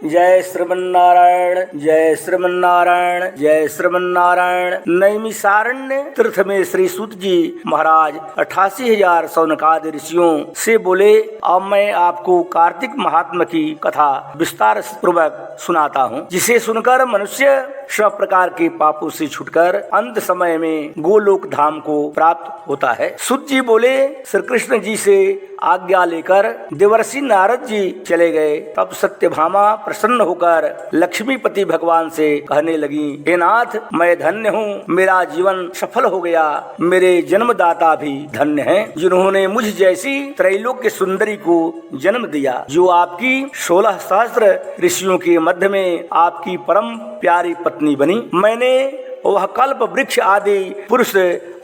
जय श्रीमन्नारायण, जय श्रीमन्नारायण, जय श्रीमन्नारायण। नैमिषारण्य तीर्थ में श्री सूत जी महाराज 88,000 शौनकादि ऋषियों से बोले, अब मैं आपको कार्तिक महात्मा की कथा विस्तार पूर्वक सुनाता हूँ, जिसे सुनकर मनुष्य सब प्रकार के पापों से छुटकर अंत समय में गोलोक धाम को प्राप्त होता है। सूत जी बोले, श्री कृष्ण जी से आज्ञा लेकर देवर्षि नारद जी चले गए। तब सत्यभामा प्रसन्न होकर लक्ष्मीपति भगवान से कहने लगी, हे नाथ, मैं धन्य हूँ, मेरा जीवन सफल हो गया। मेरे जन्मदाता भी धन्य हैं, जिन्होंने मुझ जैसी त्रैलोक्य सुंदरी को जन्म दिया, जो आपकी 16 सहस्त्र ऋषियों के मध्य में आपकी परम प्यारी पत्नी बनी। मैंने वह कल्प वृक्ष आदि पुरुष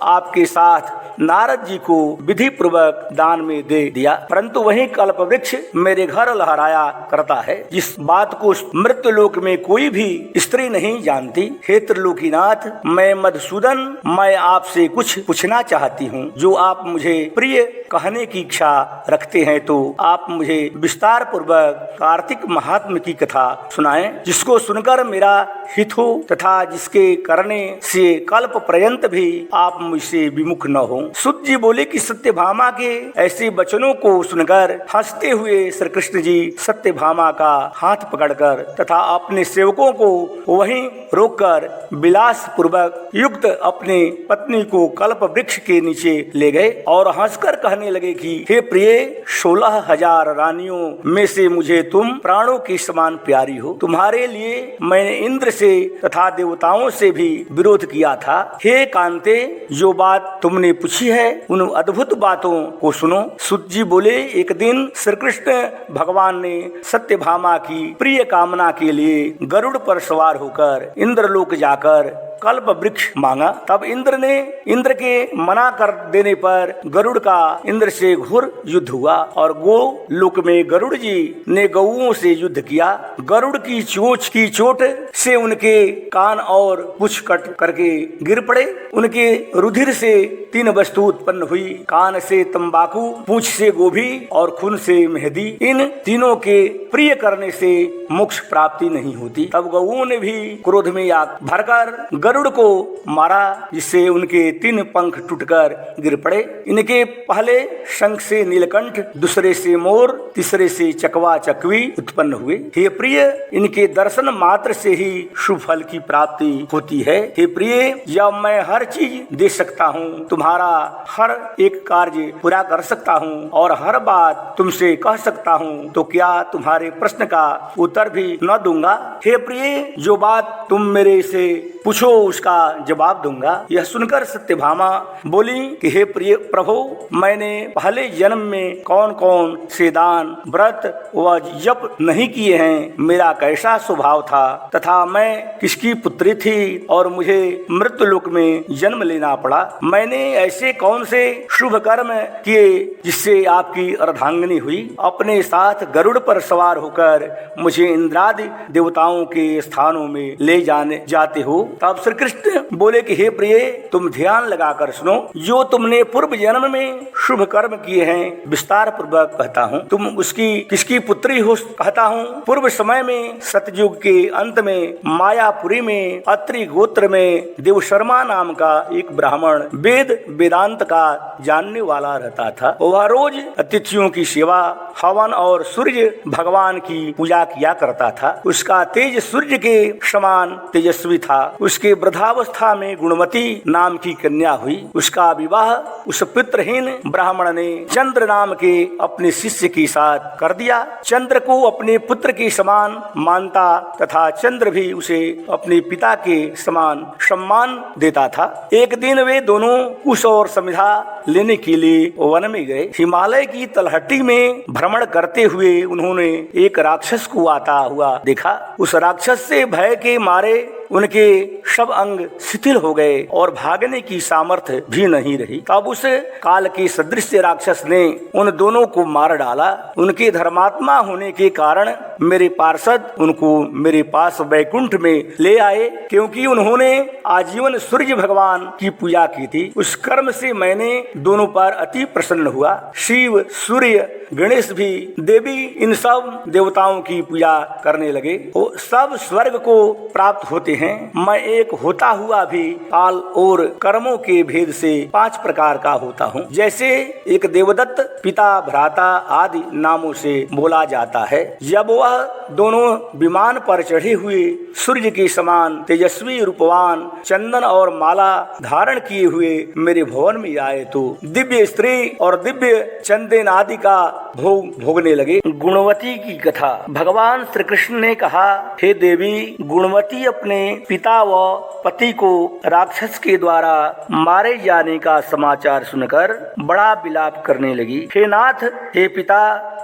आपके साथ नारद जी को विधि पूर्वक दान में दे दिया, परंतु वही कल्प वृक्ष मेरे घर लहराया करता है, जिस बात को मृत्यु लोक में कोई भी स्त्री नहीं जानती। हे त्रिलोकीनाथ, मैं मधुसूदन, मैं आपसे कुछ पूछना चाहती हूँ। जो आप मुझे प्रिय कहने की इच्छा रखते हैं तो आप मुझे विस्तार पूर्वक कार्तिक महात्मा की कथा सुनाएं, जिसको सुनकर मेरा हित हो तथा जिसके करने से कल्प पर्यंत भी आप मुझसे विमुख न हो। सूत जी बोले कि सत्यभामा के ऐसे वचनों को सुनकर हंसते हुए श्री कृष्ण जी सत्यभामा का हाथ पकड़कर तथा अपने सेवकों को वहीं रोककर विलास पूर्वक युक्त अपने पत्नी को कल्प वृक्ष के नीचे ले गए और हंसकर कहने लगे कि हे प्रिय, 16,000 रानियों में से मुझे तुम प्राणों के समान प्यारी हो। तुम्हारे लिए मैंने इंद्र से तथा देवताओं से भी विरोध किया था। हे कांते, जो बात तुमने पूछी है उन अद्भुत बातों को सुनो। सूत जी बोले, एक दिन श्री कृष्ण भगवान ने सत्यभामा की प्रिय कामना के लिए गरुड़ पर सवार होकर इंद्रलोक जाकर कल्प वृक्ष मांगा। तब इंद्र के मना कर देने पर गरुड़ का इंद्र से घोर युद्ध हुआ और गो लोक में गरुड़ जी ने गौओं से युद्ध किया। गरुड़ की चोंच की चोट से उनके कान और पूंछ कट करके गिर पड़े। उनके रुधिर से 3 वस्तु उत्पन्न हुई, कान से तंबाकू, पूंछ से गोभी और खून से मेहंदी। इन तीनों के प्रिय करने से मोक्ष प्राप्ति नहीं होती। तब गौओं ने भी क्रोध में आग भरकर गरुड़ को मारा, जिससे उनके 3 पंख टूटकर गिर पड़े। इनके पहले शंख से नीलकंठ, दूसरे से मोर, तीसरे से चकवा चकवी उत्पन्न हुए। हे प्रिय, इनके दर्शन मात्र से ही शुभ फल की प्राप्ति होती है। हे प्रिय, जब मैं हर चीज दे सकता हूँ, तुम्हारा हर एक कार्य पूरा कर सकता हूँ और हर बात तुमसे कह सकता हूँ, तो क्या तुम्हारे प्रश्न का उत्तर भी न दूंगा? हे प्रिय, जो बात तुम मेरे से पूछो उसका जवाब दूंगा। यह सुनकर सत्यभामा बोली कि हे प्रिय प्रभु, मैंने पहले जन्म में कौन कौन से दान, व्रत व जप नहीं किए हैं, मेरा कैसा स्वभाव था तथा मैं किसकी पुत्री थी और मुझे मृत्यु लोक में जन्म लेना पड़ा। मैंने ऐसे कौन से शुभ कर्म किए जिससे आपकी अर्धांगिनी हुई। अपने साथ गरुड़ पर सवार होकर मुझे इंद्रादि देवताओं के स्थानों में ले जाते हो। तब श्री कृष्ण बोले कि हे प्रिय, तुम ध्यान लगाकर सुनो। जो तुमने पूर्व जन्म में शुभ कर्म किए हैं विस्तार पूर्वक कहता हूँ। तुम उसकी किसकी पुत्री हो कहता हूँ। पूर्व समय में सतयुग के अंत में मायापुरी में अत्रि गोत्र में देवशर्मा नाम का एक ब्राह्मण वेद वेदांत का जानने वाला रहता था। वह रोज अतिथियों की सेवा, हवन और सूर्य भगवान की पूजा किया करता था। उसका तेज सूर्य के समान तेजस्वी था। उसके वृद्धावस्था में गुणवती नाम की कन्या हुई। उसका विवाह उस पितृहीन ब्राह्मण ने चंद्र नाम के अपने शिष्य के साथ कर दिया। चंद्र को अपने पुत्र के समान मानता तथा चंद्र भी उसे अपने पिता के समान सम्मान देता था। एक दिन वे दोनों कुश और समिधा लेने के लिए वन में गए। हिमालय की तलहटी में भ्रमण करते हुए उन्होंने एक राक्षस को आता हुआ देखा। उस राक्षस से भय के मारे उनके सब अंग शिथिल हो गए और भागने की सामर्थ्य भी नहीं रही। तब उस काल के सदृश राक्षस ने उन दोनों को मार डाला। उनके धर्मात्मा होने के कारण मेरे पार्षद उनको मेरे पास वैकुंठ में ले आए, क्योंकि उन्होंने आजीवन सूर्य भगवान की पूजा की थी। उस कर्म से मैंने दोनों पर अति प्रसन्न हुआ। शिव, सूर्य, गणेश भी देवी इन सब देवताओं की पूजा करने लगे। वो सब स्वर्ग को प्राप्त होते हैं। मैं एक होता हुआ भी काल और कर्मों के भेद से 5 प्रकार का होता हूँ। जैसे एक देवदत्त, पिता, भ्राता आदि नामों से बोला जाता है। जब वह दोनों विमान पर चढ़े हुए सूर्य के समान तेजस्वी रूपवान चंदन और माला धारण किए हुए मेरे भवन में आए तो दिव्य स्त्री और दिव्य चंदन आदि का भोग भोगने लगे। गुणवती की कथा। भगवान श्री कृष्ण ने कहा, हे देवी, गुणवती अपने पिता व पति को राक्षस के द्वारा मारे जाने का समाचार सुनकर बड़ा विलाप करने लगी। हे नाथ, हे पिता,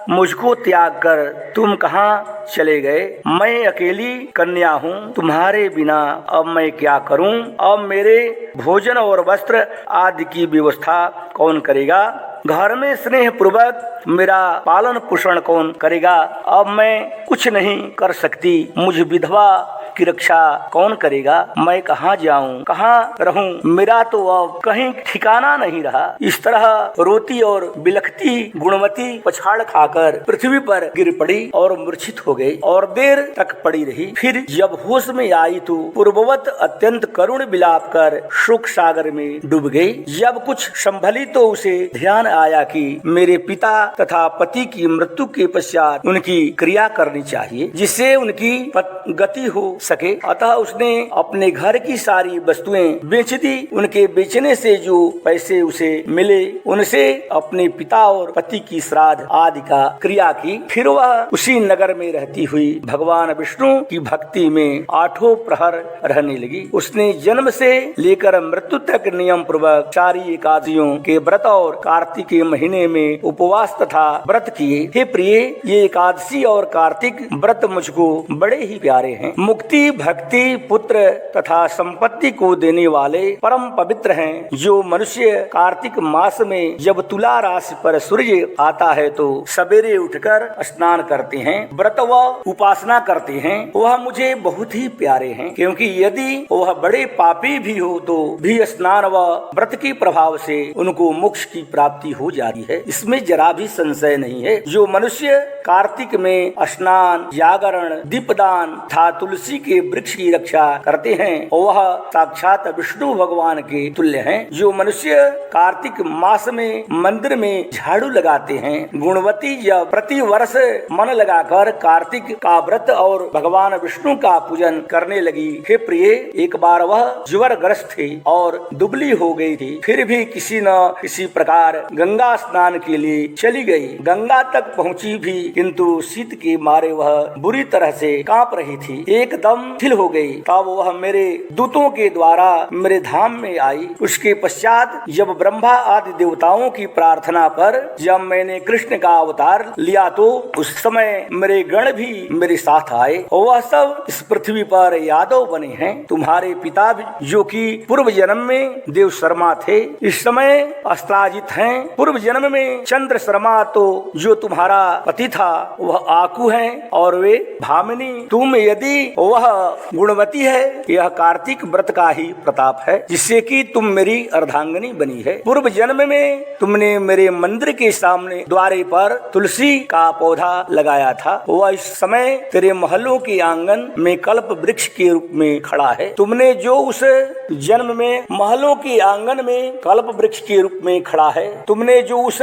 मुझको त्याग कर तुम कहाँ चले गए? मैं अकेली कन्या हूँ, तुम्हारे बिना अब मैं क्या करूँ? अब मेरे भोजन और वस्त्र आदि की व्यवस्था कौन करेगा? घर में स्नेह पूर्वक मेरा पालन पोषण कौन करेगा? अब मैं कुछ नहीं कर सकती। मुझ विधवा की रक्षा कौन करेगा? मैं कहाँ जाऊँ, कहाँ रहूँ? मेरा तो अब कहीं ठिकाना नहीं रहा। इस तरह रोती और बिलखती गुणवती पछाड़ खाकर पृथ्वी पर गिर पड़ी और मूर्छित हो गई और देर तक पड़ी रही। फिर जब होश में आई तो पूर्ववत अत्यंत करुण विलाप कर शोक सागर में डूब गई। जब कुछ संभली तो उसे ध्यान आया कि मेरे पिता तथा पति की मृत्यु के पश्चात उनकी क्रिया करनी चाहिए, जिससे उनकी गति हो सके। अतः उसने अपने घर की सारी वस्तुएं बेच दी। उनके बेचने से जो पैसे उसे मिले उनसे अपने पिता और पति की श्राद्ध आदि का क्रिया की। फिर वह उसी नगर में रहती हुई भगवान विष्णु की भक्ति में 8 प्रहर रहने लगी। उसने जन्म से लेकर मृत्यु तक नियम पूर्वक सारी एकादशियों के व्रत और कार्तिक के महीने में उपवास तथा व्रत किए। हे प्रिय, ये एकादशी और कार्तिक व्रत मुझको बड़े ही प्यारे हैं। मुक्ति, भक्ति, पुत्र तथा संपत्ति को देने वाले परम पवित्र हैं। जो मनुष्य कार्तिक मास में जब तुला राशि पर सूर्य आता है तो सवेरे उठकर स्नान करते हैं, व्रत व उपासना करते हैं, वह मुझे बहुत ही प्यारे हैं। क्योंकि यदि वह बड़े पापी भी हो तो भी स्नान व व्रत के प्रभाव से उनको मोक्ष की प्राप्ति हो जाती है। इसमें जरा भी संशय नहीं है। जो मनुष्य कार्तिक में स्नान, जागरण, दीपदान तथा तुलसी के वृक्ष की रक्षा करते हैं वह साक्षात विष्णु भगवान के तुल्य हैं। जो मनुष्य कार्तिक मास में मंदिर में झाड़ू लगाते हैं, गुणवती जब प्रति वर्ष मन लगाकर कार्तिक का व्रत और भगवान विष्णु का पूजन करने लगी। हे प्रिय, एक बार वह ज्वरग्रस्त थी और दुबली हो गई थी। फिर भी किसी न किसी प्रकार गंगा स्नान के लिए चली गई। गंगा तक पहुंची भी, किंतु शीत के मारे वह बुरी तरह से कांप रही थी, एकदम ठिल हो गई। तब वह मेरे दूतों के द्वारा मेरे धाम में आई। उसके पश्चात जब ब्रह्मा आदि देवताओं की प्रार्थना पर जब मैंने कृष्ण का अवतार लिया तो उस समय मेरे गण भी मेरे साथ आए। वह सब इस पृथ्वी पर यादव बने हैं। तुम्हारे पिता भी, जो कि पूर्व जन्म में देव शर्मा थे, इस समय अस्त्राजित हैं। पूर्व जन्म में चंद्र शर्मा तो जो तुम्हारा पति था वह आकू है और वे भामिनी। तुम यदि वह गुणवती है, यह कार्तिक व्रत का ही प्रताप है जिससे कि तुम मेरी अर्धांगिनी बनी है। पूर्व जन्म में तुमने मेरे मंदिर के सामने द्वारे पर तुलसी का पौधा लगाया था। वह इस समय तेरे महलों के आंगन में कल्प वृक्ष के रूप में खड़ा है। तुमने जो उस जन्म में महलों के आंगन में कल्प वृक्ष के रूप में खड़ा है, तुमने जो उस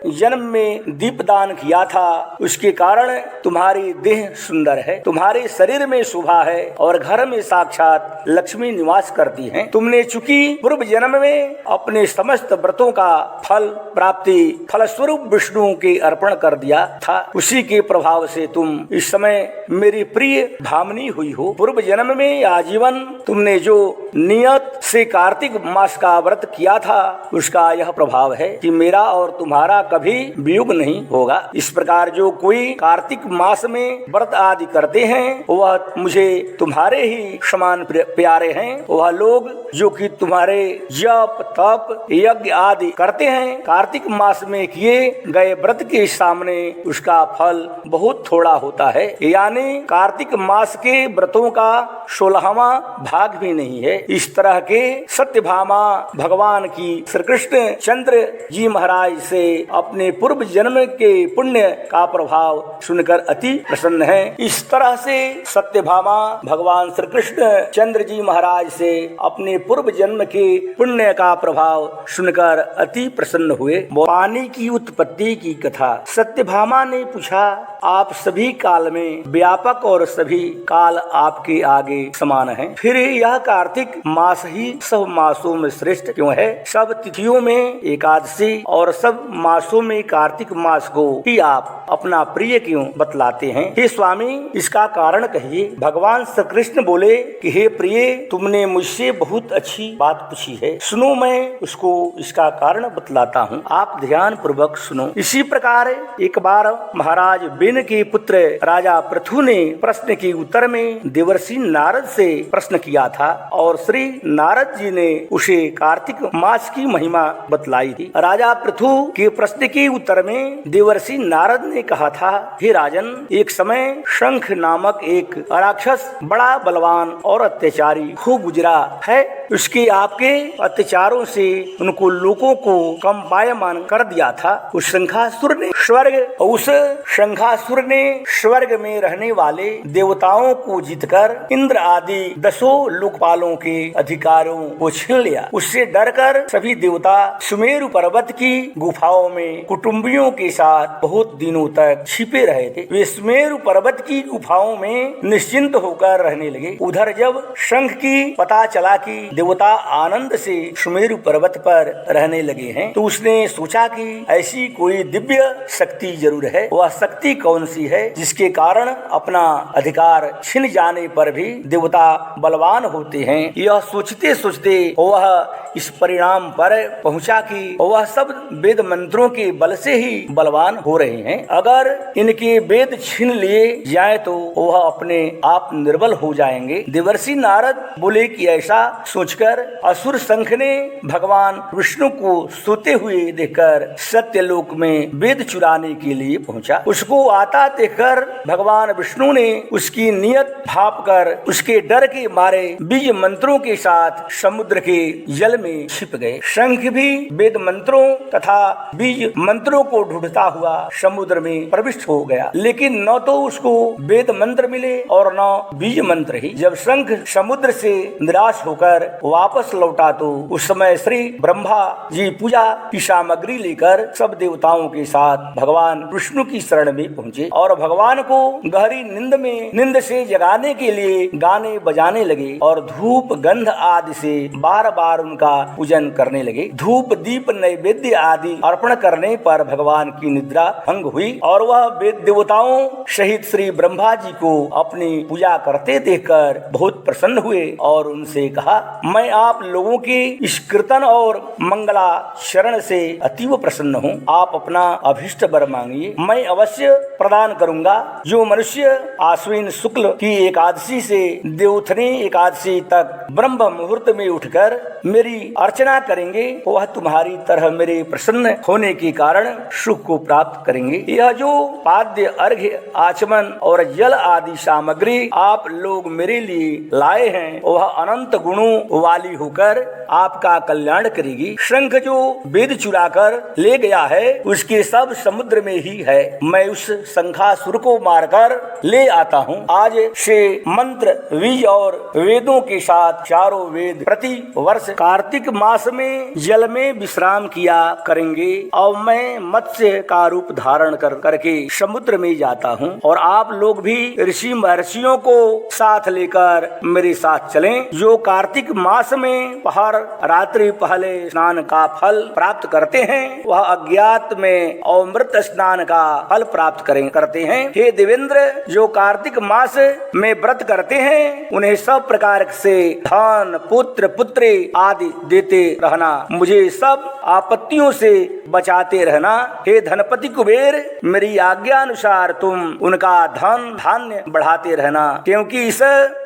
जन्म में दीपदान किया था, उसके कारण तुम्हारी देह सुंदर है, तुम्हारे शरीर में शोभा है और घर में साक्षात लक्ष्मी निवास करती हैं। तुमने चूंकि पूर्व जन्म में अपने समस्त व्रतों का फल प्राप्ति फलस्वरूप विष्णु के अर्पण कर दिया था, उसी के प्रभाव से तुम इस समय मेरी प्रिय भामिनी हुई हो। पूर्व जन्म में आजीवन तुमने जो नियत से कार्तिक मास का व्रत किया था, उसका यह प्रभाव है कि मेरा और तुम्हारा कभी वियोग नहीं होगा। इस प्रकार जो कोई कार्तिक मास में व्रत आदि करते हैं वह मुझे तुम्हारे ही समान प्यारे हैं। वह लोग जो कि तुम्हारे जप तप यज्ञ आदि करते हैं, कार्तिक मास में किए गए व्रत के सामने उसका फल बहुत थोड़ा होता है। यानी कार्तिक मास के व्रतों का 16वां भाग भी नहीं है। इस तरह के सत्यभामा भगवान की श्री कृष्ण चंद्र जी महाराज से अपने पूर्व जन्म के पुण्य का प्रभाव सुनकर अति प्रसन्न है। इस तरह से सत्यभामा भगवान श्री कृष्ण चंद्र जी महाराज से अपने पूर्व जन्म के पुण्य का प्रभाव सुनकर अति प्रसन्न हुए। पानी की उत्पत्ति की कथा। सत्यभामा ने पूछा, आप सभी काल में व्यापक और सभी काल आपके आगे समान हैं, फिर यह कार्तिक मास ही सब मासों में श्रेष्ठ क्यों है? सब तिथियों में एकादशी और सब मासों में कार्तिक मास को ही आप अपना प्रिय क्यों बतलाते हैं? हे स्वामी, इसका कारण कहिए। भगवान श्री कृष्ण बोले कि हे प्रिय, तुमने मुझसे बहुत अच्छी बात पूछी है, सुनो मैं उसको इसका कारण बतलाता हूँ, आप ध्यान पूर्वक सुनो। इसी प्रकार एक बार महाराज बेन के पुत्र राजा पृथु ने प्रश्न के उत्तर में देवर्षि नारद से प्रश्न किया था और श्री नारद जी ने उसे कार्तिक मास की महिमा बतलाई थी। राजा पृथु के प्रश्न के उत्तर में देवर्षि नारद ने कहा था, हे राजन, एक समय शंख नामक एक राक्षस बड़ा बलवान और अत्याचारी खूब गुजरा है। उसके आपके अत्याचारों से उनको लोगों को कंपायमान कर दिया था। उस शंखासुर ने स्वर्ग में रहने वाले देवताओं को जीतकर इंद्र आदि 10 लोकपालों के अधिकारों को छीन लिया। उससे डरकर सभी देवता सुमेरु पर्वत की गुफाओं में कुटुंबियों के साथ बहुत दिनों तक छिपे रहे थे। वे सुमेरु पर्वत की गुफाओं में निश्चिंत होकर रहने लगे। उधर जब शंख की पता चला कि देवता आनंद से सुमेरु पर्वत पर रहने लगे हैं, तो उसने सोचा कि ऐसी कोई दिव्य शक्ति जरूर है। वह शक्ति कौन सी है जिसके कारण अपना अधिकार छिन जाने पर भी देवता बलवान होते हैं? यह सोचते सोचते वह इस परिणाम पर पहुंचा कि वह सब वेद मंत्रों के बल से ही बलवान हो रहे हैं। अगर इनके वेद छीन लिए जाए तो वह अपने आप निर्बल हो जाएंगे। देवर्षि नारद बोले कि ऐसा सोचकर असुर शंख ने भगवान विष्णु को सोते हुए देखकर सत्यलोक में वेद चुराने के लिए पहुंचा। उसको आता देखकर भगवान विष्णु ने उसकी नियत भाप कर उसके डर के मारे बीज मंत्रों के साथ समुद्र के जल में छिप गए। शंख भी वेद मंत्रों तथा बीज मंत्रों को ढूंढता हुआ समुद्र में प्रविष्ट हो गया, लेकिन न तो उसको वेद मंत्र मिले और न बीज मंत्र ही। जब शंख समुद्र से निराश होकर वापस लौटा तो उस समय श्री ब्रह्मा जी पूजा की सामग्री लेकर सब देवताओं के साथ भगवान विष्णु की शरण में पहुंचे और भगवान को गहरी नींद से जगाने के लिए गाने बजाने लगे और धूप गंध आदि से बार बार उनका पूजन करने लगे। धूप दीप नैवेद्य आदि अर्पण करने पर भगवान की निद्रा भंग हुई और वह वेद देवताओं सहित श्री ब्रह्मा जी को अपनी पूजा करते देखकर बहुत प्रसन्न हुए और उनसे कहा, मैं आप लोगों के इस कीर्तन और मंगला शरण से अतीव प्रसन्न हूँ। आप अपना अभिष्ट वर मांगिए, मैं अवश्य प्रदान करूँगा। जो मनुष्य आश्विन शुक्ल की एकादशी से देवोत्थनी एकादशी तक ब्रह्म मुहूर्त में उठकर मेरी अर्चना करेंगे वह तुम्हारी तरह मेरे प्रसन्न होने के कारण सुख को प्राप्त करेंगे। यह जो पाद्य अर्घ्य आचमन और जल आदि सामग्री आप लोग मेरे लिए लाए हैं वह अनंत गुणों वाली होकर आपका कल्याण करेगी। शंख जो वेद चुराकर ले गया है उसके सब समुद्र में ही है। मैं उस शंखासुर को मारकर ले आता हूँ। आज से मंत्र बीज और वेदों के साथ चारों वेद प्रति वर्ष कार्तिक मास में जल में विश्राम किया करेंगे और मैं मत्स्य का रूप धारण करके समुद्र में जाता हूँ और आप लोग भी ऋषि महर्षियों को साथ लेकर मेरे साथ चलें। जो कार्तिक मास में रात्रि पहले स्नान का फल प्राप्त करते हैं वह अज्ञात में और व्रत स्नान का फल प्राप्त करते हैं। हे देवेंद्र, जो कार्तिक मास में व्रत करते हैं उन्हें सब प्रकार से धन, पुत्र, पुत्री आदि देते रहना, मुझे सब आपत्तियों से बचाते रहना। हे धनपति कुबेर, मेरी आज्ञा अनुसार तुम उनका धन धान्य बढ़ाते रहना, क्योंकि इस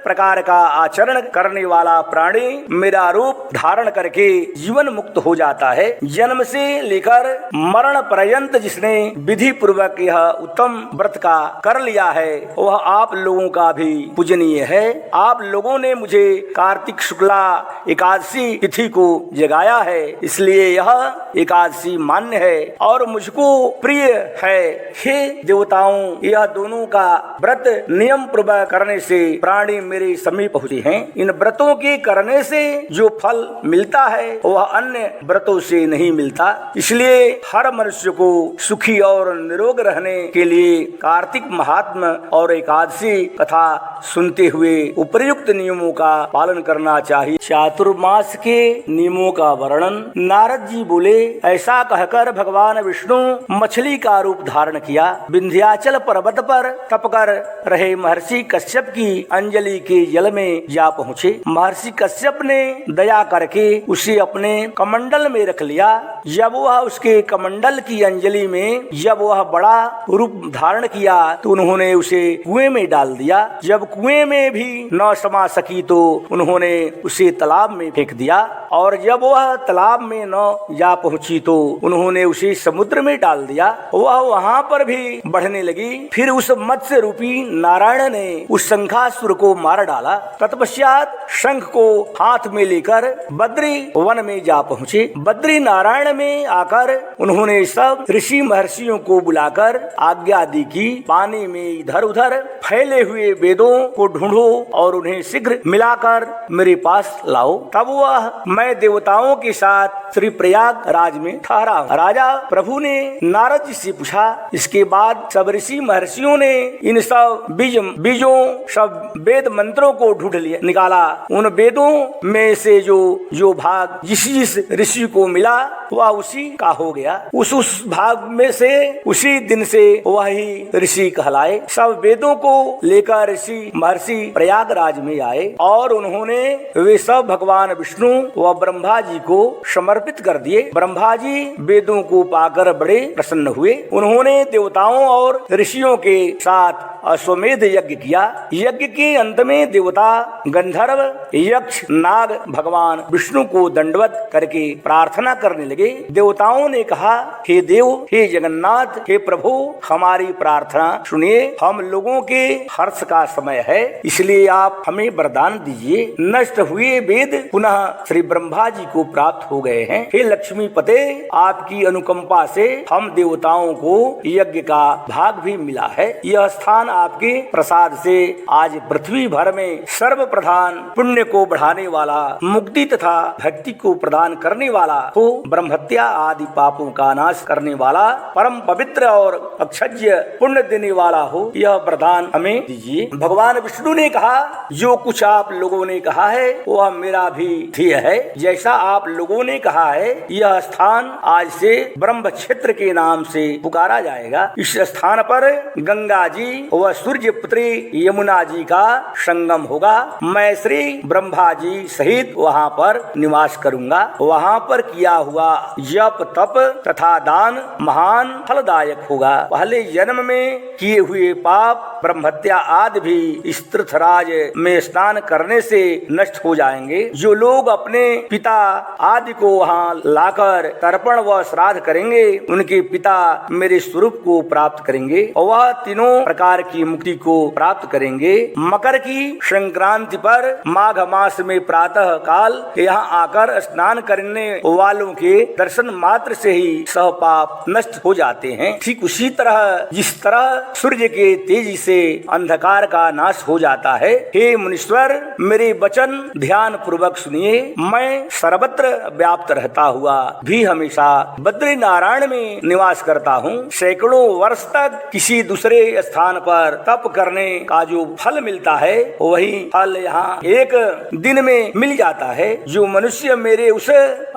प्रकार का आचरण करने वाला प्राणी मेरा रूप धारण करके जीवन मुक्त हो जाता है। जन्म से लेकर मरण पर्यंत जिसने विधि पूर्वक यह उत्तम व्रत का कर लिया है वह आप लोगों का भी पूजनीय है। आप लोगों ने मुझे कार्तिक शुक्ला एकादशी तिथि को जगाया है, इसलिए यह एकादशी मान्य है और मुझको प्रिय है। हे देवताओं, यह दोनों का व्रत नियम पूर्वक करने से प्राणी मेरे समीप पहुँचे हैं। इन व्रतों के करने से जो फल मिलता है वह अन्य व्रतों से नहीं मिलता, इसलिए हर मनुष्य को सुखी और निरोग रहने के लिए कार्तिक महात्म और एकादशी कथा सुनते हुए उपर्युक्त नियमों का पालन करना चाहिए। चातुर्मास के नियमों का वर्णन। नारद जी बोले, ऐसा कहकर भगवान विष्णु मछली का रूप धारण किया। विंध्याचल पर्वत पर तप कर रहे महर्षि कश्यप की अंजलि के जल में जा पहुँचे। महर्षि कश्यप ने दया करके उसे अपने कमंडल में रख लिया। जब वह उसके कमंडल की अंजलि में जब वह बड़ा रूप धारण किया तो उन्होंने उसे कुएं में डाल दिया। जब कुएं में भी न समा सकी तो उन्होंने उसे तालाब में फेंक दिया, और जब वह तालाब में न जा पहुंची तो उन्होंने उसे समुद्र में डाल दिया। वह वहां पर भी बढ़ने लगी। फिर उस मत्स्य रूपी नारायण ने उस शंखासुर को मार डाला। तत्पश्चात शंख को हाथ में लेकर बद्री वन में जा पहुँचे। बद्री नारायण में आकर उन्होंने सब ऋषि महर्षियों को बुलाकर आज्ञा दी कि पानी में इधर उधर फैले हुए वेदों को ढूंढो और उन्हें शीघ्र मिलाकर मेरे पास लाओ। तब वह मैं देवताओं के साथ श्री प्रयाग राज में ठहरा। राजा प्रभु ने नारद जी से पूछा। इसके बाद सब ऋषि महर्षियों ने इन सब बीजों सब वेद मंत्रों को ढूंढ निकाला। उन वेदों में से जो भाग जिस ऋषि को मिला वह उसी का हो गया। उस भाग में से उसी दिन से वही ऋषि कहलाए। सब वेदों को लेकर ऋषि महर्षि प्रयागराज में आए और उन्होंने वे सब भगवान विष्णु व ब्रह्मा जी को समर्पित कर दिए। ब्रह्मा जी वेदों को पाकर बड़े प्रसन्न हुए। उन्होंने देवताओं और ऋषियों के साथ अश्वमेध यज्ञ किया। यज्ञ के अंत में देवता, गंधर्व, यक्ष, नाग भगवान विष्णु को दंडवत करके प्रार्थना करने लगे। देवताओं ने कहा, हे देव, हे जगन्नाथ, हे प्रभु, हमारी प्रार्थना सुनिए। हम लोगों के हर्ष का समय है, इसलिए आप हमें वरदान दीजिए। नष्ट हुए वेद पुनः श्री ब्रह्मा जी को प्राप्त हो गए हैं। हे लक्ष्मी पते, आपकी अनुकंपा से हम देवताओं को यज्ञ का भाग भी मिला है। यह स्थान आपके प्रसाद से आज पृथ्वी भर में सर्व प्रधान, पुण्य को बढ़ाने वाला, मुक्ति तथा भक्ति को प्रदान करने वाला हो, ब्रह्महत्या आदि पापों का नाश करने वाला, परम पवित्र और अक्षज्य पुण्य देने वाला हो, यह वरदान हमें दीजिए। भगवान विष्णु ने कहा, जो कुछ आप लोगों ने कहा है वह मेरा भी ध्येय है। जैसा आप लोगों ने कहा है, यह स्थान आज से ब्रह्म क्षेत्र के नाम से पुकारा जाएगा। इस स्थान पर गंगा जी व सूर्य पुत्री यमुना जी का संगम होगा। मैं श्री ब्रह्मा जी सहित वहाँ पर निवास करूँगा। वहाँ पर किया हुआ जप तप तथा दान महान फलदायक होगा। पहले जन्म में किए हुए पाप, ब्रह्महत्या आदि भी इस तीर्थराज में स्नान करने से नष्ट हो जाएंगे। जो लोग अपने पिता आदि को वहाँ लाकर तर्पण व श्राद्ध करेंगे, उनके पिता मेरे स्वरूप को प्राप्त करेंगे और वह तीनों प्रकार की मुक्ति को प्राप्त करेंगे। मकर की संक्रांति पर माघ मास में प्रातः काल यहाँ आकर स्नान करने वालों के दर्शन मात्र से ही सब पाप नष्ट हो जाते हैं। ठीक उसी तरह जिस तरह सूर्य के तेजी से अंधकार का नाश हो जाता है। हे मुनीश्वर, मेरे वचन ध्यान पूर्वक सुनिए। मैं सर्वत्र व्याप्त रहता हुआ भी हमेशा बद्री नारायण में निवास करता हूँ। सैकड़ों वर्ष तक किसी दूसरे स्थान पर तप करने का जो फल मिलता है वही फल यहाँ एक दिन में मिल जाता है। जो मनुष्य मेरे उस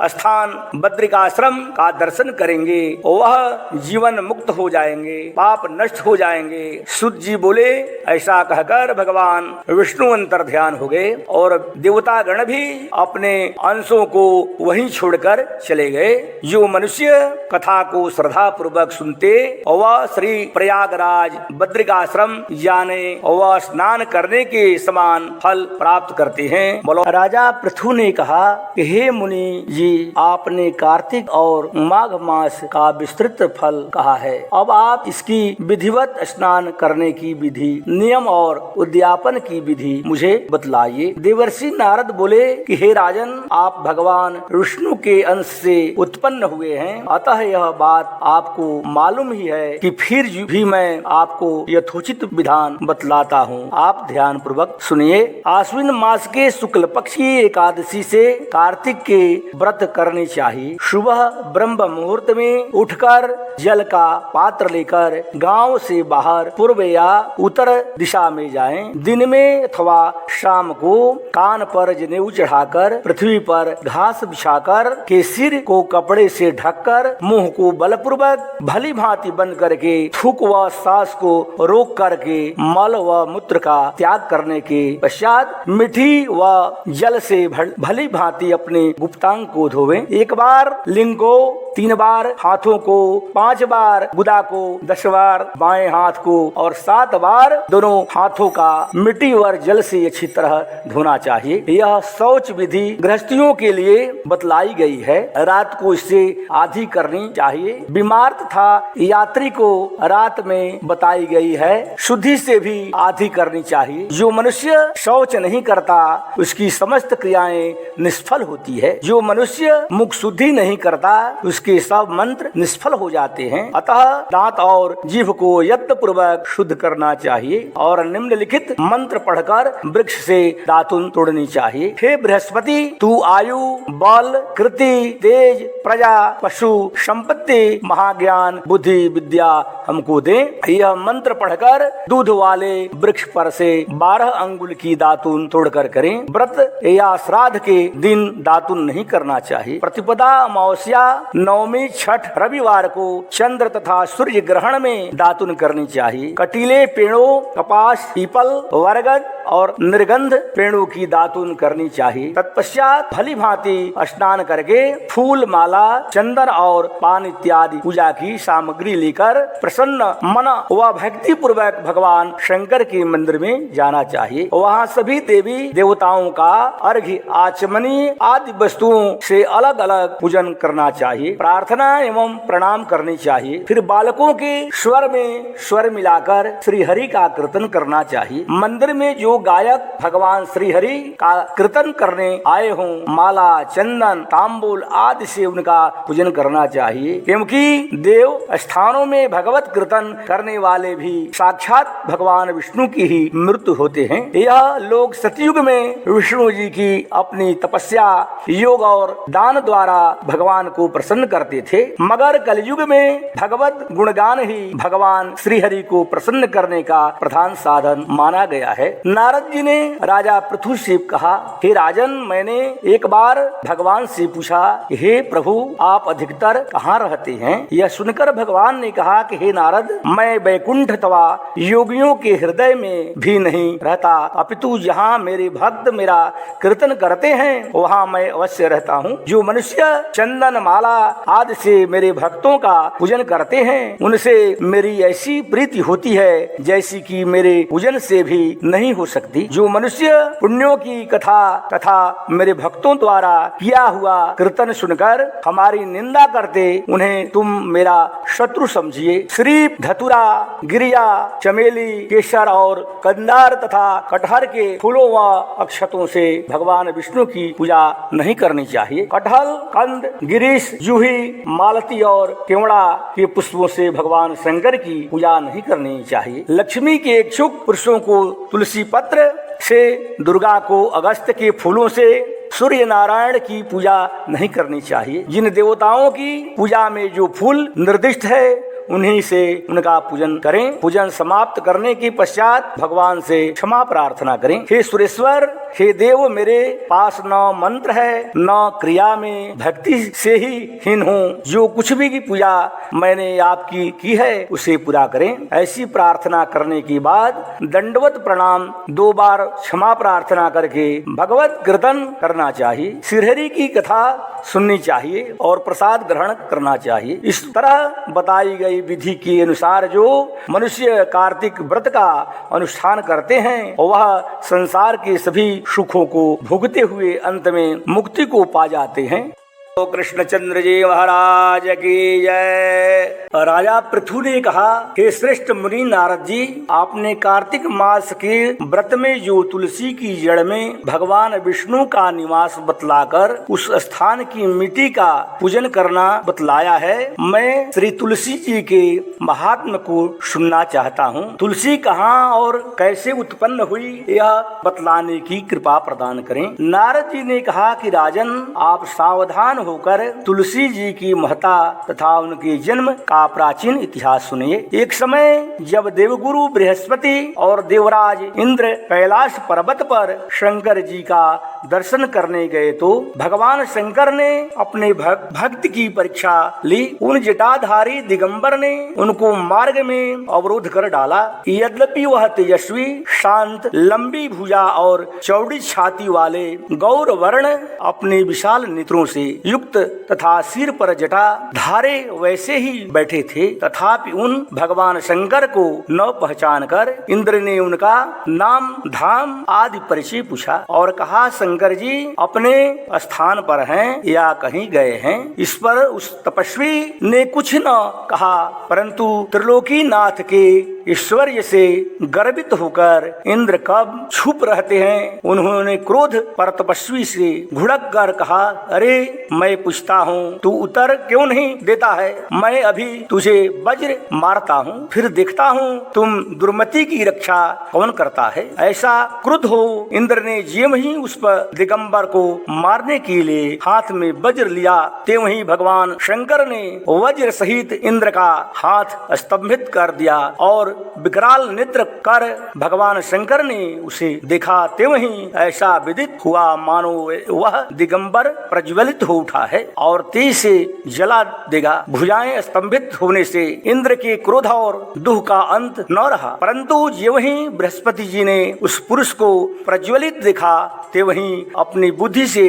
स्थान बद्रिकाश्रम का दर्शन करेंगे वह जीवन मुक्त हो जाएंगे, पाप नष्ट हो जाएंगे। सूत जी बोले, ऐसा कहकर भगवान विष्णु अंतर ध्यान हो गए और देवता गण भी अपने अंशों को वहीं छोड़कर चले गए। जो मनुष्य कथा को श्रद्धा पूर्वक सुनते वह श्री प्रयागराज बद्रिकाश्रम जाने वह स्नान करने के समान फल प्राप्त करते हैं। बोलो। राजा पृथु ने कहा कि हे मुनि जी, आपने कार्तिक और माघ मास का विस्तृत फल कहा है, अब आप इसकी विधिवत स्नान करने की विधि, नियम और उद्यापन की विधि मुझे बतलाइए। देवर्षि नारद बोले कि हे राजन, आप भगवान विष्णु के अंश से उत्पन्न हुए हैं, अतः यह बात आपको मालूम ही है कि फिर भी मैं आपको यथोचित विधान बतलाता हूँ, आप ध्यान पूर्वक सुनिए। आश्विन मास के शुक्ल पक्ष की एकादशी से कार्तिक के व्रत करनी चाहिए। सुबह ब्रह्म मुहूर्त में उठकर जल का पात्र लेकर गांव से बाहर पूर्व या उत्तर दिशा में जाएं। दिन में अथवा शाम को कान पर जनेऊ चढ़ाकर पृथ्वी पर घास बिछाकर के सिर को कपड़े से ढककर मुंह को बलपूर्वक भली भांति बंद करके थूक व सांस को रोक करके मल व मूत्र का त्याग करने के पश्चात मिट्टी व जल से भली भांति अपने गुप्तांग को धोवें। एक बार लिंग को, 3 बार हाथों को, 5 बार गुदा को, 10 बार बाएं हाथ को और 7 बार दोनों हाथों का मिट्टी और जल से अच्छी तरह धोना चाहिए। यह शौच विधि गृहस्थियों के लिए बतलाई गई है। रात को इससे आधी करनी चाहिए। बीमार तथा यात्री को रात में बताई गई है, शुद्धि से भी आधी करनी चाहिए। जो मनुष्य शौच नहीं करता उसकी समस्त क्रियाएं निष्फल होती है। जो मनुष्य मुख शुद्धि नहीं करता उसके सब मंत्र निष्फल हो जाते हैं। अतः दांत और जीभ को यत्न पूर्वक शुद्ध करना चाहिए और निम्नलिखित मंत्र पढ़कर वृक्ष से दातुन तोड़नी चाहिए। हे बृहस्पति, तू आयु, बल, कृति, तेज, प्रजा, पशु, संपत्ति, महाज्ञान, बुद्धि, विद्या हमको दे। यह मंत्र पढ़कर दूध वाले वृक्ष पर से 12 अंगुल की दातुन तोड़कर करें। व्रत या श्राद्ध के दिन दातुन नहीं करना चाहिए। प्रतिपदा, अमावस्या, नवमी, छठ, रविवार को चंद्र तथा सूर्य ग्रहण में दातुन करनी चाहिए। कटीले पेड़ों, कपास, पीपल, बरगद और निर्गंध पेड़ों की दातुन करनी चाहिए। तत्पश्चात भली भांति स्नान करके फूल, माला, चंदन और पान इत्यादि पूजा की सामग्री लेकर प्रसन्न मन व भक्ति पूर्वक भगवान शंकर के मंदिर में जाना चाहिए। वहाँ सभी देवी देवताओं का अर्घ्य, आचमनी आदि वस्तुओं से अलग अलग पूजन करना चाहिए। प्रार्थना एवं प्रणाम करनी चाहिए। फिर बालकों के स्वर में स्वर मिलाकर श्री हरि का कीर्तन करना चाहिए। मंदिर में जो गायक भगवान श्री हरि का कीर्तन करने आए हों, माला, चंदन, तांबूल आदि से उनका पूजन करना चाहिए, क्योंकि देव स्थानों में भगवत कीर्तन करने वाले भी साक्षात भगवान विष्णु की ही मृत्यु होते हैं। यह लोग सतयुग में विष्णु जी की अपनी तपस्या, योग और दान द्वारा भगवान को प्रसन्न करते थे, मगर कलयुग में भगवत गुणगान ही भगवान श्री हरि को प्रसन्न करने का प्रधान साधन माना गया है। नारद जी ने राजा पृथु से कहा, हे राजन, मैंने एक बार भगवान से पूछा, हे प्रभु, आप अधिकतर कहाँ रहते हैं? यह सुनकर भगवान ने कहा कि हे नारद, मैं वैकुंठ अथवा योगियों के हृदय में भी नहीं रहता, अपितु जहाँ मेरे भक्त मेरा कीर्तन करते हैं वहाँ मैं अवश्य रहता हूँ। जो मनुष्य चंदन, माला आदि से मेरे भक्तों का पूजन करते हैं, उनसे मेरी ऐसी प्रीति होती है जैसी कि मेरे पूजन से भी नहीं हो सकती। जो मनुष्य पुण्यों की कथा तथा मेरे भक्तों द्वारा किया हुआ कीर्तन सुनकर हमारी निंदा करते, उन्हें तुम मेरा शत्रु समझिए। श्री धतुरा, गिरिया, चमेली, केसर और कंदार तथा कटहर के फूलों व अक्षतों से भगवान विष्णु की पूजा नहीं करनी चाहिए। कटहल, कंद, गिरीश, जूही, मालती और केवड़ा के पुष्पों से भगवान शंकर की पूजा नहीं करनी चाहिए। लक्ष्मी के इच्छुक पुरुषों को तुलसी पत्र से, दुर्गा को अगस्त के फूलों से, सूर्य नारायण की पूजा नहीं करनी चाहिए। जिन देवताओं की पूजा में जो फूल निर्दिष्ट है उन्हीं से उनका पूजन करें। पूजन समाप्त करने के पश्चात भगवान से क्षमा प्रार्थना करें। हे सुरेश्वर, हे देव, मेरे पास न मंत्र है न क्रिया में भक्ति से ही हीन हूँ। जो कुछ भी की पूजा मैंने आपकी की है उसे पूरा करें। ऐसी प्रार्थना करने के बाद दंडवत प्रणाम 2 बार क्षमा प्रार्थना करके भगवत कीर्तन करना चाहिए। श्रीहरि की कथा सुननी चाहिए और प्रसाद ग्रहण करना चाहिए। इस तरह बताई गई विधि के अनुसार जो मनुष्य कार्तिक व्रत का अनुष्ठान करते हैं वह संसार के सभी सुखों को भोगते हुए अंत में मुक्ति को पा जाते हैं। तो कृष्णचंद्र जी महाराज की जय। राजा पृथु ने कहा, हे श्रेष्ठ मुनि नारद जी, आपने कार्तिक मास के व्रत में जो तुलसी की जड़ में भगवान विष्णु का निवास बतलाकर उस स्थान की मिट्टी का पूजन करना बतलाया है, मैं श्री तुलसी जी के महात्म को सुनना चाहता हूँ। तुलसी कहाँ और कैसे उत्पन्न हुई यह बतलाने की कृपा प्रदान करें। नारद जी ने कहा कि राजन, आप सावधान होकर तुलसी जी की महत्ता तथा उनके जन्म का प्राचीन इतिहास सुनिए। एक समय जब देवगुरु बृहस्पति और देवराज इंद्र कैलाश पर्वत पर शंकर जी का दर्शन करने गए तो भगवान शंकर ने अपने भक्त की परीक्षा ली। उन जटाधारी दिगंबर ने उनको मार्ग में अवरोध कर डाला। यद्यपि वह तेजस्वी, शांत, लंबी भुजा और चौड़ी छाती वाले गौर वर्ण अपने विशाल नेत्रों से युक्त तथा सिर पर जटा धारे वैसे ही बैठे थे, तथापि उन भगवान शंकर को न पहचान कर इंद्र ने उनका नाम, धाम आदि परिचय पूछा और कहा, शंकर जी अपने स्थान पर हैं या कहीं गए हैं। इस पर उस तपस्वी ने कुछ न कहा, परंतु त्रिलोकीनाथ के ऐश्वर्य से गर्वित होकर इंद्र कब छुप रहते हैं, उन्होंने क्रोध पर तपस्वी से भुड़क कर कहा, अरे मैं पूछता हूँ, तू उत्तर क्यों नहीं देता है? मैं अभी तुझे वज्र मारता हूँ, फिर देखता हूँ तुम दुर्मति की रक्षा कौन करता है। ऐसा क्रुद्ध हो इंद्र ने ज्यों ही उस पर दिगंबर को मारने के लिए हाथ में वज्र लिया, त्यों ही भगवान शंकर ने वज्र सहित इंद्र का हाथ स्तंभित कर दिया और विकराल नेत्र कर भगवान शंकर ने उसे देखा। त्यों ही ऐसा विदित हुआ मानो वह दिगंबर प्रज्वलित हो उठा है और तेज से जला देगा। भुजाएं स्तंभित होने से इंद्र के क्रोध और दुख का अंत न रहा, परंतु ज्यों ही बृहस्पति जी ने उस पुरुष को प्रज्वलित देखा, त्यों ही अपनी बुद्धि से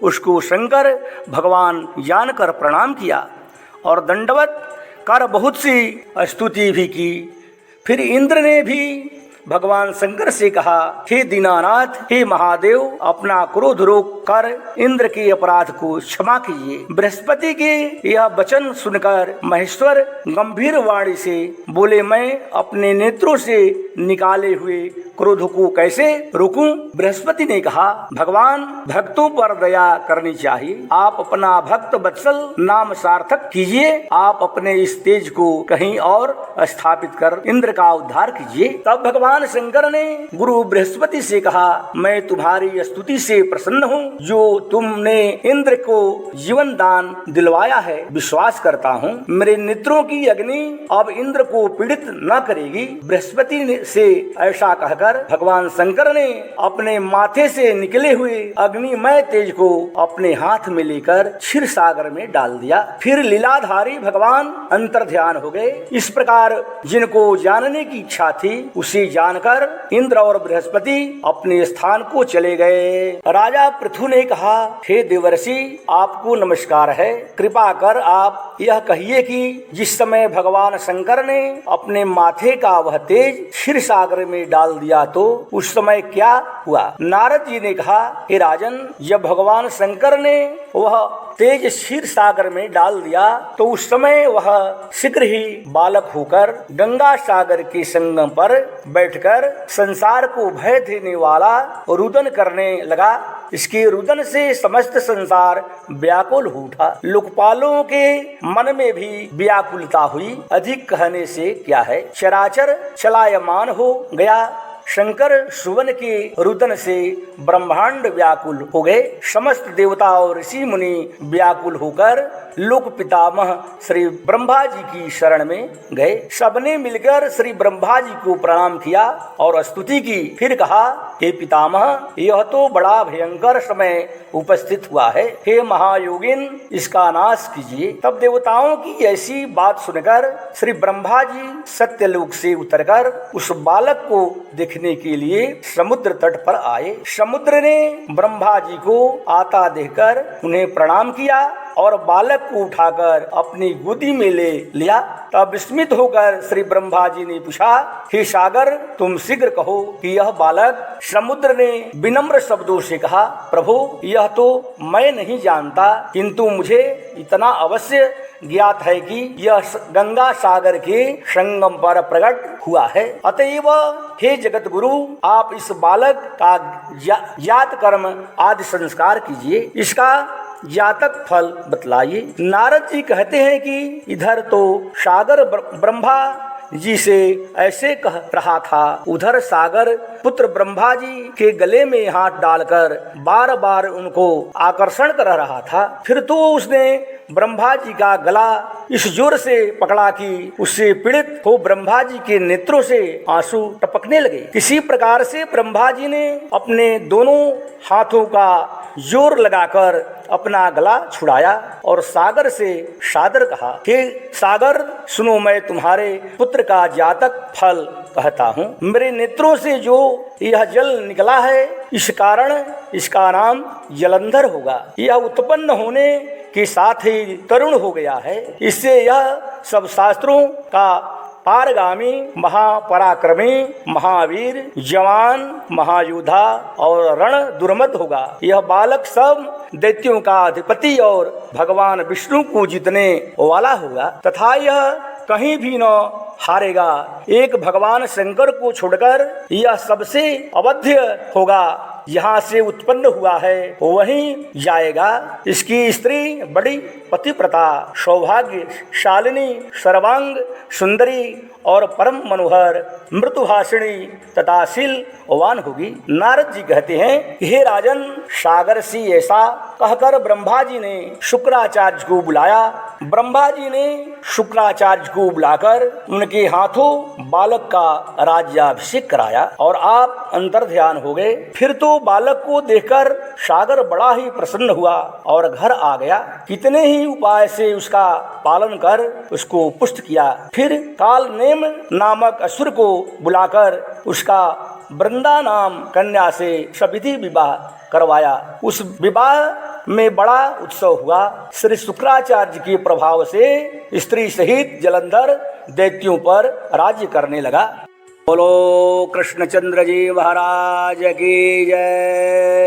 उसको शंकर भगवान जानकर प्रणाम किया और दंडवत कर बहुत सी स्तुति भी की। फिर इंद्र ने भी भगवान शंकर से कहा, हे दीनानाथ, हे महादेव, अपना क्रोध रोक कर इंद्र के अपराध को क्षमा कीजिए। बृहस्पति के यह वचन सुनकर महेश्वर गंभीर वाणी से बोले, मैं अपने नेत्रों से निकाले हुए क्रोध को कैसे रोकूं? बृहस्पति ने कहा, भगवान भक्तों पर दया करनी चाहिए। आप अपना भक्त वत्सल नाम सार्थक कीजिए। आप अपने इस तेज को कहीं और स्थापित कर इंद्र का उद्धार कीजिए। तब भगवान शंकर ने गुरु बृहस्पति से कहा, मैं तुम्हारी स्तुति से प्रसन्न हूँ, जो तुमने इंद्र को जीवन दान दिलवाया है। विश्वास करता हूँ मेरे नेत्रों की अग्नि अब इंद्र को पीड़ित न करेगी। बृहस्पति से ऐसा कहकर भगवान शंकर ने अपने माथे से निकले हुए अग्निमय तेज को अपने हाथ में लेकर क्षीर सागर में डाल दिया। फिर लीलाधारी भगवान अंतर्ध्यान हो गए। इस प्रकार जिनको जानने की इच्छा थी उसे जानकर इंद्र और बृहस्पति अपने स्थान को चले गए। राजा पृथु ने कहा, हे देवर्षि, आपको नमस्कार है। कृपा कर आप यह कहिए कि जिस समय भगवान शंकर ने अपने माथे का वह तेज क्षीर सागर में डाल दिया तो उस समय क्या हुआ? नारद जी ने कहा, हे राजन, जब भगवान शंकर ने वह तेज क्षीर सागर में डाल दिया तो उस समय वह शीघ्र ही बालक होकर गंगा सागर के संगम पर बैठकर संसार को भय देने वाला रुदन करने लगा। इसके रुदन से समस्त संसार व्याकुल हो उठा। लोकपालों के मन में भी व्याकुलता हुई। अधिक कहने से क्या है, चराचर चलायमान हो गया। शंकर सुवन के रुदन से ब्रह्मांड व्याकुल हो गए। समस्त देवता और ऋषि मुनि व्याकुल होकर लोक पितामह श्री ब्रह्मा जी की शरण में गए। सबने मिलकर श्री ब्रह्मा जी को प्रणाम किया और स्तुति की। फिर कहा, हे पितामह, यह तो बड़ा भयंकर समय उपस्थित हुआ है। हे महायोगिन, इसका नाश कीजिए। तब देवताओं की ऐसी बात सुनकर श्री ब्रह्मा जी सत्यलोक से उतरकर उस बालक को देखने के लिए समुद्र तट पर आए। समुद्र ने ब्रह्मा जी को आता देखकर उन्हें प्रणाम किया और बालक को उठाकर अपनी गोदी में ले लिया। तब विस्मित होकर श्री ब्रह्मा जी ने पूछा, हे सागर, तुम शीघ्र कहो कि यह बालक। समुद्र ने विनम्र शब्दों से कहा, प्रभु, यह तो मैं नहीं जानता, किंतु मुझे इतना अवश्य ज्ञात है कि यह गंगा सागर के संगम पर प्रकट हुआ है। अतएव हे जगत गुरु, आप इस बालक का जात कर्म आदि संस्कार कीजिए। इसका जातक फल बतलाइए। नारद जी कहते हैं कि इधर तो सागर ब्रह्मा जी से ऐसे कह रहा था, उधर सागर पुत्र ब्रह्मा जी के गले में हाथ डालकर बार बार उनको आकर्षण कर रहा था। फिर तो उसने ब्रह्मा जी का गला इस जोर से पकड़ा कि उससे पीड़ित हो ब्रह्मा जी के नेत्रों से आंसू टपकने लगे। किसी प्रकार से ब्रह्मा जी ने अपने दोनों हाथों का जोर लगाकर अपना गला छुड़ाया और सागर से सादर कहा, हे सागर, सुनो, मैं तुम्हारे पुत्र का जातक फल कहता हूँ। मेरे नेत्रों से जो यह जल निकला है, इस कारण इसका नाम जलंधर होगा। यह उत्पन्न होने के साथ ही तरुण हो गया है। इससे यह सब शास्त्रों का पारगामी, महापराक्रमी, महावीर, जवान, महायोद्धा और रण दुर्मत होगा। यह बालक सब दैत्यों का अधिपति और भगवान विष्णु को जीतने वाला होगा तथा यह कहीं भी न हारेगा। एक भगवान शंकर को छोड़कर यह सबसे अवध्य होगा। यहाँ से उत्पन्न हुआ है वहीं जाएगा। इसकी स्त्री बड़ी पतिव्रता, सौभाग्यशालिनी, सर्वांग सुंदरी और परम मनोहर, मृदुभाषिणी तथा शीलवान होगी। नारद जी कहते हैं, हे राजन, सागर सी ऐसा कहकर ब्रह्मा जी ने शुक्राचार्य को बुलाया। ब्रह्मा जी ने शुक्राचार्य को बुलाकर उनके हाथों बालक का राज्याभिषेक कराया और आप अंतर्ध्यान हो गए। फिर तो बालक को देखकर सागर बड़ा ही प्रसन्न हुआ और घर आ गया। कितने ही उपाय से उसका पालन कर उसको पुष्ट किया। फिर कालनेम नामक असुर को बुलाकर उसका वृंदा नाम कन्या से सविधि विवाह करवाया। उस विवाह में बड़ा उत्सव हुआ। श्री शुक्राचार्य के प्रभाव से स्त्री सहित जलंधर दैत्यों पर राज्य करने लगा। बोलो कृष्णचंद्र जी महाराज की जय।